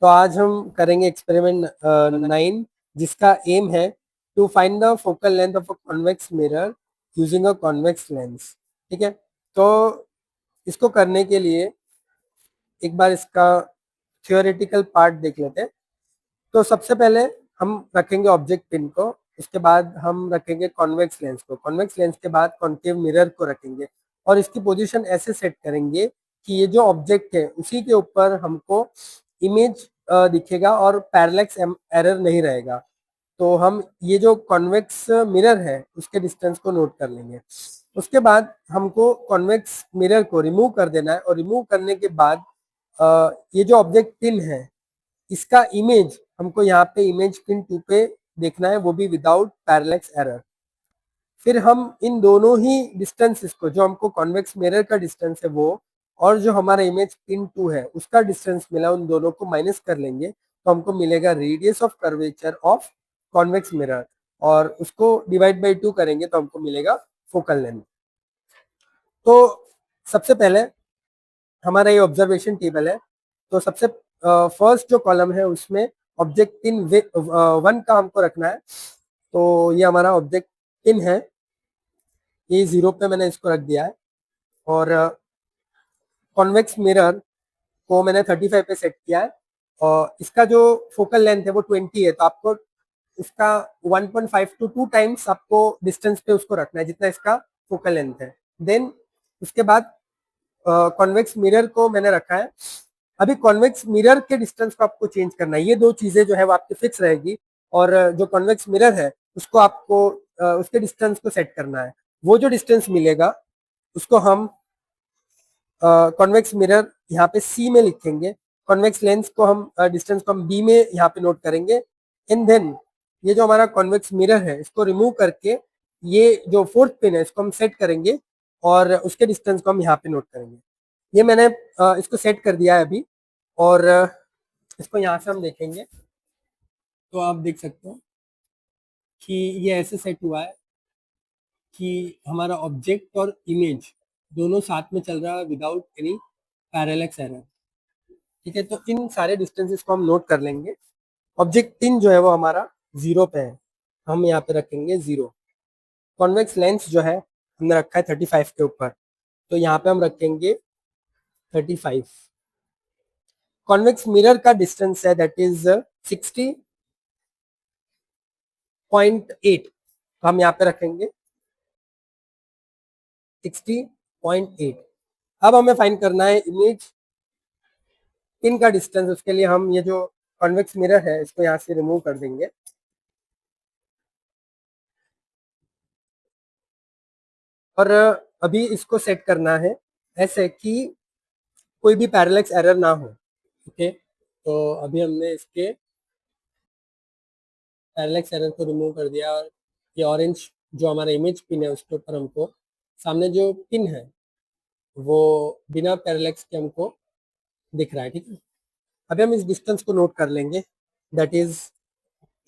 तो आज हम करेंगे एक्सपेरिमेंट 9 जिसका एम है to find the focal length of a convex mirror using a convex lens. ठीक है, तो इसको करने के लिए एक बार इसका थियोरेटिकल पार्ट देख लेते हैं। तो सबसे पहले हम रखेंगे ऑब्जेक्ट पिन को, उसके बाद हम रखेंगे कॉन्वेक्स लेंस को, कॉन्वेक्स लेंस के बाद कॉन्केव मिरर को रखेंगे और इसकी पोजीशन ऐसे सेट करेंगे कि ये जो ऑब्जेक्ट है उसी के ऊपर हमको इमेज दिखेगा और पैरेलक्स एरर नहीं रहेगा। तो हम ये जो कॉन्वेक्स मिरर है उसके डिस्टेंस को नोट कर लेंगे। उसके बाद हमको कॉन्वेक्स मिरर को रिमूव कर देना है और रिमूव करने के बाद ये जो ऑब्जेक्ट पिन है इसका इमेज हमको यहाँ पे इमेज पिन 2 पे देखना है, वो भी विदाउट पैरेलक्स एरर। फिर हम इन दोनों ही डिस्टेंसेस को, जो हमको कॉन्वेक्स मिरर का डिस्टेंस है वो और जो हमारा इमेज पिन 2 है उसका डिस्टेंस मिला, उन दोनों को माइनस कर लेंगे तो हमको मिलेगा radius of curvature of convex mirror और उसको डिवाइड बाई 2 करेंगे तो हमको मिलेगा फोकल लेंथ। तो सबसे पहले हमारा ये ऑब्जर्वेशन टेबल है। तो सबसे फर्स्ट जो कॉलम है उसमें ऑब्जेक्ट पिन 1 का हमको रखना है। तो ये हमारा ऑब्जेक्ट पिन है, ये 0 पे मैंने इसको रख दिया है और कॉन्वेक्स मिरर को मैंने 35 पे सेट किया है और इसका जो फोकल लेंथ है वो 20 है। तो आपको इसका 1.5 to 2 टाइम्स आपको डिस्टेंस पे उसको रखना है जितना इसका फोकल लेंथ है। देन उसके बाद कॉन्वेक्स मिरर को मैंने रखा है। अभी कॉन्वेक्स मिरर के डिस्टेंस को आपको चेंज करना है, ये दो चीजें जो है वो आपकी फिक्स रहेगी और जो कॉन्वेक्स मिरर है उसको आपको उसके डिस्टेंस को सेट करना है। वो जो डिस्टेंस मिलेगा उसको हम कॉन्वेक्स मिरर यहाँ पे सी में लिखेंगे, कॉन्वेक्स लेंस को हम डिस्टेंस को हम बी में यहाँ पे नोट करेंगे। एंड देन ये जो हमारा कॉन्वेक्स मिरर है इसको रिमूव करके ये जो फोर्थ पिन है इसको हम सेट करेंगे और उसके डिस्टेंस को हम यहाँ पे नोट करेंगे। ये मैंने इसको सेट कर दिया है अभी और इसको यहाँ से हम देखेंगे तो आप देख सकते हो कि ये ऐसे सेट हुआ है कि हमारा ऑब्जेक्ट और इमेज दोनों साथ में चल रहा है विदाउट एनी पैरेलक्स एरर। ठीक है, तो इन सारे डिस्टेंसेस को हम नोट कर लेंगे। ऑब्जेक्ट पिन जो है वो हमारा 0 पे है, हम यहाँ पे रखेंगे 0। कॉन्वेक्स लेंस जो है हमने रखा है 35 के ऊपर, तो यहाँ पे हम रखेंगे 35। कॉन्वेक्स मिरर का डिस्टेंस है दैट इज 60.8, तो हम यहाँ पे रखेंगे 60.8। अब हमें फाइंड करना है इमेज पिन का डिस्टेंस। उसके लिए हम ये जो कॉन्वेक्स मिरर है इसको यहाँ से रिमूव कर देंगे और अभी इसको सेट करना है ऐसे कि कोई भी पैरेलक्स एरर ना हो। ओके, तो अभी हमने इसके पैरेलक्स एरर को रिमूव कर दिया और ये ऑरेंज जो हमारा इमेज पिन है उसके ऊपर हमको सामने जो पिन है वो बिना पैरेलक्स के हमको दिख रहा है। ठीक है, अभी हम इस डिस्टेंस को नोट कर लेंगे दैट इज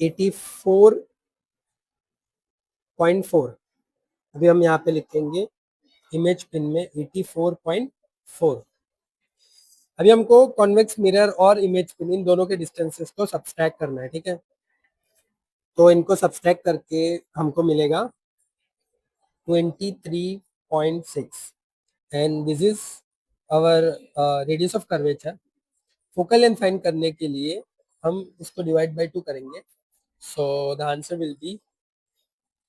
84.4। अभी हम यहाँ पे लिखेंगे इमेज पिन में 84.4। अभी हमको कॉन्वेक्स मिरर और इमेज पिन इन दोनों के डिस्टेंसेस को सब्सट्रैक्ट करना है। ठीक है, तो इनको सब्सट्रैक्ट करके हमको मिलेगा 23.6 and this is our radius of curvature. Focal length find करने के लिए हम इसको डिवाइड बाय 2 करेंगे, so the answer will be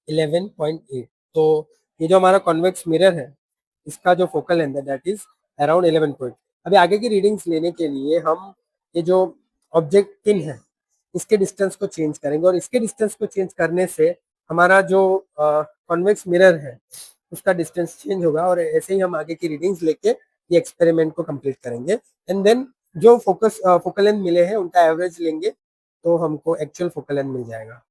11.8। तो ये जो हमारा कॉन्वेक्स मिरर है इसका जो फोकल लेंथ है दैट इज अराउंड 11 पॉइंट। अभी आगे की रीडिंग्स लेने के लिए हम ये जो ऑब्जेक्ट पिन है इसके डिस्टेंस को चेंज करेंगे और इसके डिस्टेंस को चेंज करने से हमारा जो कॉन्वेक्स मिरर है उसका डिस्टेंस चेंज होगा और ऐसे ही हम आगे की रीडिंग्स लेके ये एक्सपेरिमेंट को कंप्लीट करेंगे। एंड देन जो फोकल लेंथ मिले हैं उनका एवरेज लेंगे तो हमको एक्चुअल फोकल लेंथ मिल जाएगा।